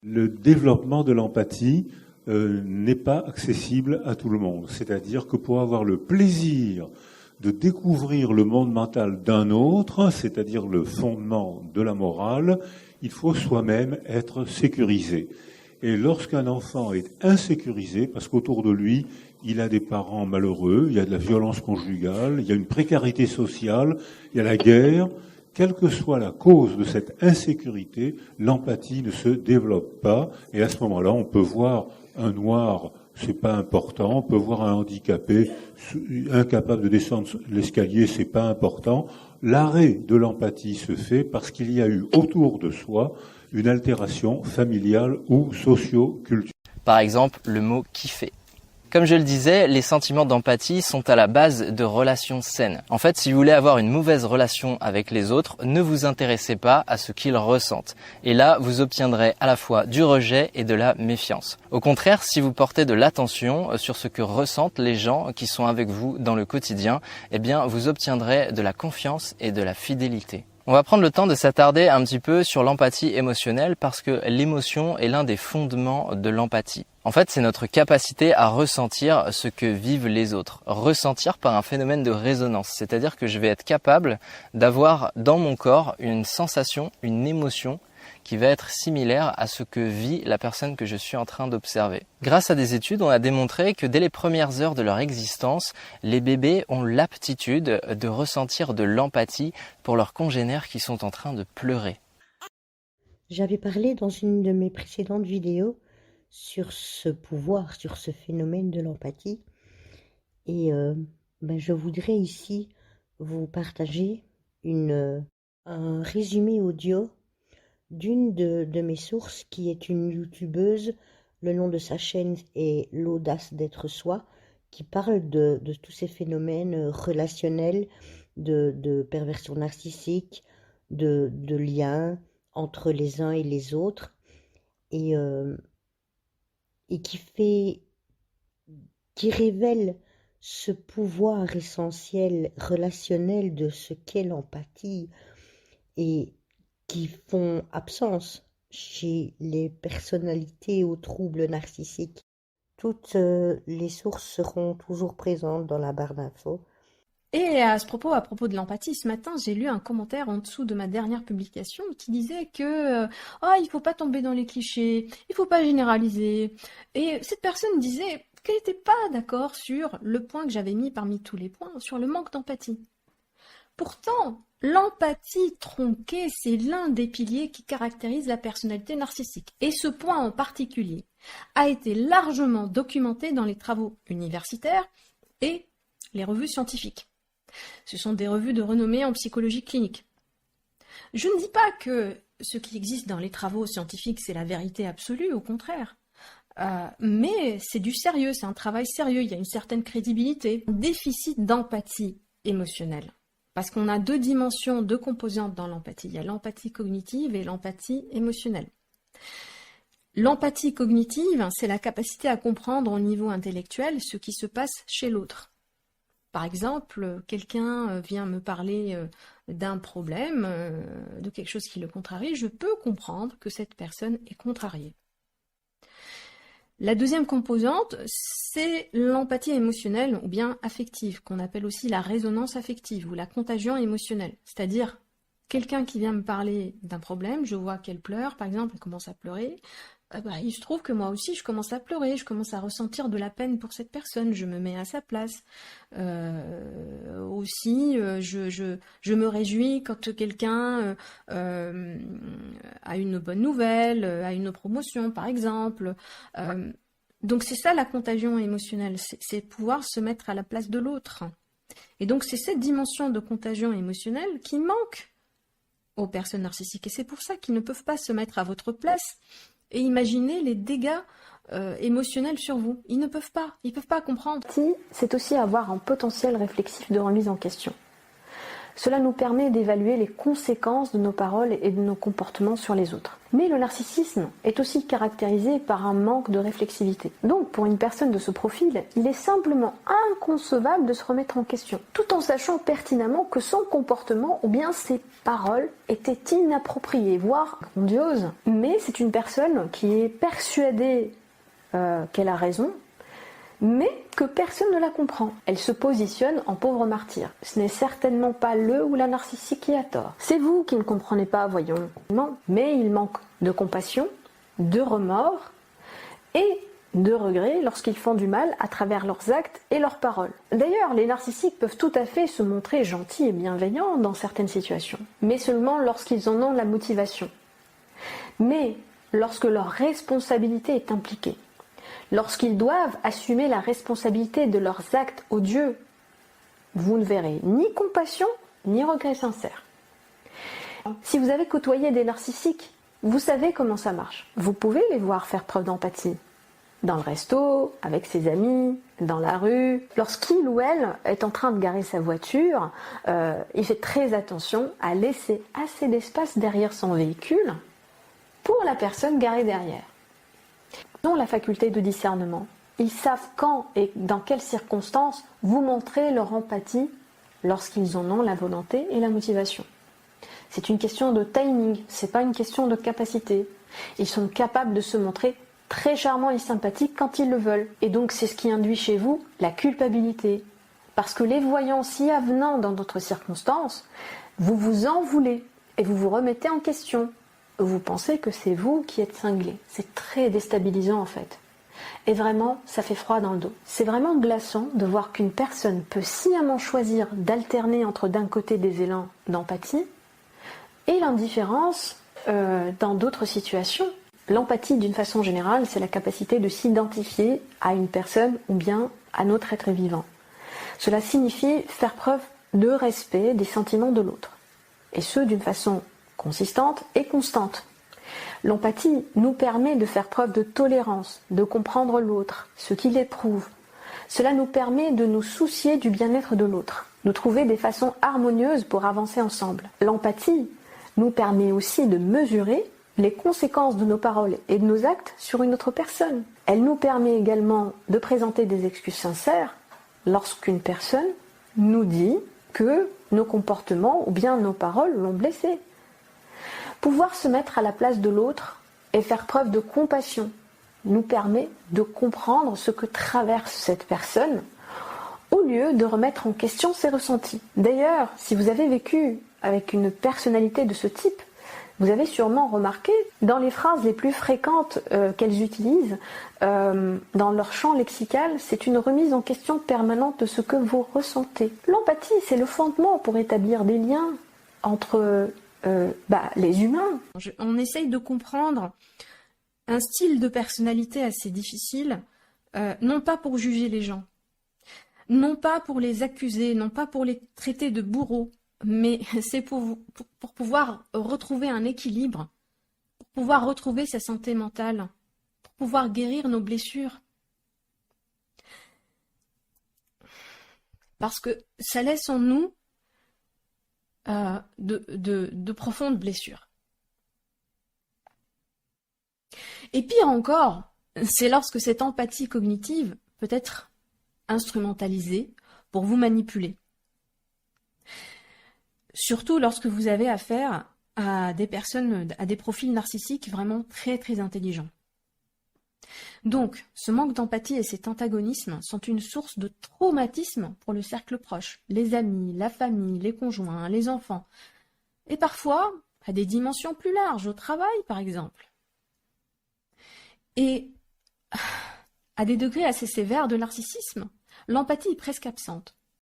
Le développement de l'empathie n'est pas accessible à tout le monde. C'est-à-dire que pour avoir le plaisir de découvrir le monde mental d'un autre, c'est-à-dire le fondement de la morale, il faut soi-même être sécurisé. Et lorsqu'un enfant est insécurisé, parce qu'autour de lui, il a des parents malheureux, il y a de la violence conjugale, il y a une précarité sociale, il y a la guerre, quelle que soit la cause de cette insécurité, l'empathie ne se développe pas. Et à ce moment-là, on peut voir un noir, c'est pas important. On peut voir un handicapé incapable de descendre l'escalier, c'est pas important. L'arrêt de l'empathie se fait parce qu'il y a eu autour de soi une altération familiale ou socio-culturelle. Par exemple, le mot kiffer. Comme je le disais, les sentiments d'empathie sont à la base de relations saines. En fait, si vous voulez avoir une mauvaise relation avec les autres, ne vous intéressez pas à ce qu'ils ressentent. Et là, vous obtiendrez à la fois du rejet et de la méfiance. Au contraire, si vous portez de l'attention sur ce que ressentent les gens qui sont avec vous dans le quotidien, eh bien, vous obtiendrez de la confiance et de la fidélité. On va prendre le temps de s'attarder un petit peu sur l'empathie émotionnelle parce que l'émotion est l'un des fondements de l'empathie. En fait, c'est notre capacité à ressentir ce que vivent les autres. Ressentir par un phénomène de résonance, c'est-à-dire que je vais être capable d'avoir dans mon corps une sensation, une émotion qui va être similaire à ce que vit la personne que je suis en train d'observer. Grâce à des études, on a démontré que dès les premières heures de leur existence, les bébés ont l'aptitude de ressentir de l'empathie pour leurs congénères qui sont en train de pleurer. J'avais parlé dans une de mes précédentes vidéos sur ce pouvoir, sur ce phénomène de l'empathie. Et je voudrais ici vous partager un résumé audio d'une de mes sources qui est une youtubeuse. Le nom de sa chaîne est L'audace d'être soi, qui parle de tous ces phénomènes relationnels, de perversion narcissique, de liens entre les uns et les autres, et qui révèle ce pouvoir essentiel relationnel de ce qu'est l'empathie, et qui font absence chez les personnalités aux troubles narcissiques. Toutes les sources seront toujours présentes dans la barre d'infos. Et à propos de l'empathie, ce matin, j'ai lu un commentaire en dessous de ma dernière publication qui disait que il faut pas tomber dans les clichés, il faut pas généraliser. Et cette personne disait qu'elle n'était pas d'accord sur le point que j'avais mis parmi tous les points, sur le manque d'empathie. Pourtant, l'empathie tronquée, c'est l'un des piliers qui caractérise la personnalité narcissique. Et ce point en particulier a été largement documenté dans les travaux universitaires et les revues scientifiques. Ce sont des revues de renommée en psychologie clinique. Je ne dis pas que ce qui existe dans les travaux scientifiques, c'est la vérité absolue, au contraire. Mais c'est du sérieux, c'est un travail sérieux, il y a une certaine crédibilité. Un déficit d'empathie émotionnelle. Parce qu'on a deux dimensions, deux composantes dans l'empathie. Il y a l'empathie cognitive et l'empathie émotionnelle. L'empathie cognitive, c'est la capacité à comprendre au niveau intellectuel ce qui se passe chez l'autre. Par exemple, quelqu'un vient me parler d'un problème, de quelque chose qui le contrarie, je peux comprendre que cette personne est contrariée. La deuxième composante, c'est l'empathie émotionnelle ou bien affective, qu'on appelle aussi la résonance affective ou la contagion émotionnelle. C'est-à-dire, quelqu'un qui vient me parler d'un problème, je vois qu'elle pleure, par exemple, elle commence à pleurer, il se trouve que moi aussi je commence à pleurer, je commence à ressentir de la peine pour cette personne, je me mets à sa place. Je me réjouis quand quelqu'un a une bonne nouvelle, a une promotion par exemple. Donc c'est ça la contagion émotionnelle, c'est pouvoir se mettre à la place de l'autre. Et donc c'est cette dimension de contagion émotionnelle qui manque aux personnes narcissiques. Et c'est pour ça qu'ils ne peuvent pas se mettre à votre place et imaginer les dégâts émotionnels sur vous. Ils ne peuvent pas, ils ne peuvent pas comprendre. C'est aussi avoir un potentiel réflexif de remise en question. Cela nous permet d'évaluer les conséquences de nos paroles et de nos comportements sur les autres. Mais le narcissisme est aussi caractérisé par un manque de réflexivité. Donc, pour une personne de ce profil, il est simplement inconcevable de se remettre en question, tout en sachant pertinemment que son comportement ou bien ses paroles étaient inappropriées, voire grandioses. Mais c'est une personne qui est persuadée qu'elle a raison, mais que personne ne la comprend. Elle se positionne en pauvre martyr. Ce n'est certainement pas le ou la narcissique qui a tort. C'est vous qui ne comprenez pas, voyons. Non, mais il manque de compassion, de remords et de regrets lorsqu'ils font du mal à travers leurs actes et leurs paroles. D'ailleurs, les narcissiques peuvent tout à fait se montrer gentils et bienveillants dans certaines situations, mais seulement lorsqu'ils en ont la motivation. Mais lorsque leur responsabilité est impliquée, lorsqu'ils doivent assumer la responsabilité de leurs actes odieux, vous ne verrez ni compassion, ni regret sincère. Si vous avez côtoyé des narcissiques, vous savez comment ça marche. Vous pouvez les voir faire preuve d'empathie. Dans le resto, avec ses amis, dans la rue. Lorsqu'il ou elle est en train de garer sa voiture, il fait très attention à laisser assez d'espace derrière son véhicule pour la personne garée derrière. Ils ont la faculté de discernement. Ils savent quand et dans quelles circonstances vous montrer leur empathie lorsqu'ils en ont la volonté et la motivation. C'est une question de timing, c'est pas une question de capacité. Ils sont capables de se montrer très charmants et sympathiques quand ils le veulent. Et donc c'est ce qui induit chez vous la culpabilité. Parce que les voyant si avenants dans d'autres circonstances, vous vous en voulez et vous vous remettez en question. Vous pensez que c'est vous qui êtes cinglé. C'est très déstabilisant en fait. Et vraiment, ça fait froid dans le dos. C'est vraiment glaçant de voir qu'une personne peut sciemment choisir d'alterner entre d'un côté des élans d'empathie et l'indifférence dans d'autres situations. L'empathie, d'une façon générale, c'est la capacité de s'identifier à une personne ou bien à notre être vivant. Cela signifie faire preuve de respect des sentiments de l'autre. Et ce, d'une façon consistante et constante. L'empathie nous permet de faire preuve de tolérance, de comprendre l'autre, ce qu'il éprouve. Cela nous permet de nous soucier du bien-être de l'autre, de trouver des façons harmonieuses pour avancer ensemble. L'empathie nous permet aussi de mesurer les conséquences de nos paroles et de nos actes sur une autre personne. Elle nous permet également de présenter des excuses sincères lorsqu'une personne nous dit que nos comportements ou bien nos paroles l'ont blessée. Pouvoir se mettre à la place de l'autre et faire preuve de compassion nous permet de comprendre ce que traverse cette personne au lieu de remettre en question ses ressentis. D'ailleurs, si vous avez vécu avec une personnalité de ce type, vous avez sûrement remarqué dans les phrases les plus fréquentes qu'elles utilisent dans leur champ lexical, c'est une remise en question permanente de ce que vous ressentez. L'empathie, c'est le fondement pour établir des liens entre les humains. On essaye de comprendre un style de personnalité assez difficile, non pas pour juger les gens, non pas pour les accuser, non pas pour les traiter de bourreaux, mais c'est pour pouvoir retrouver un équilibre, pour pouvoir retrouver sa santé mentale, pour pouvoir guérir nos blessures. Parce que ça laisse en nous de profondes blessures. Et pire encore, c'est lorsque cette empathie cognitive peut être instrumentalisée pour vous manipuler. Surtout lorsque vous avez affaire à des personnes, à des profils narcissiques vraiment très très intelligents. Donc, ce manque d'empathie et cet antagonisme sont une source de traumatisme pour le cercle proche, les amis, la famille, les conjoints, les enfants, et parfois à des dimensions plus larges, au travail par exemple. Et à des degrés assez sévères de narcissisme, l'empathie est presque absente.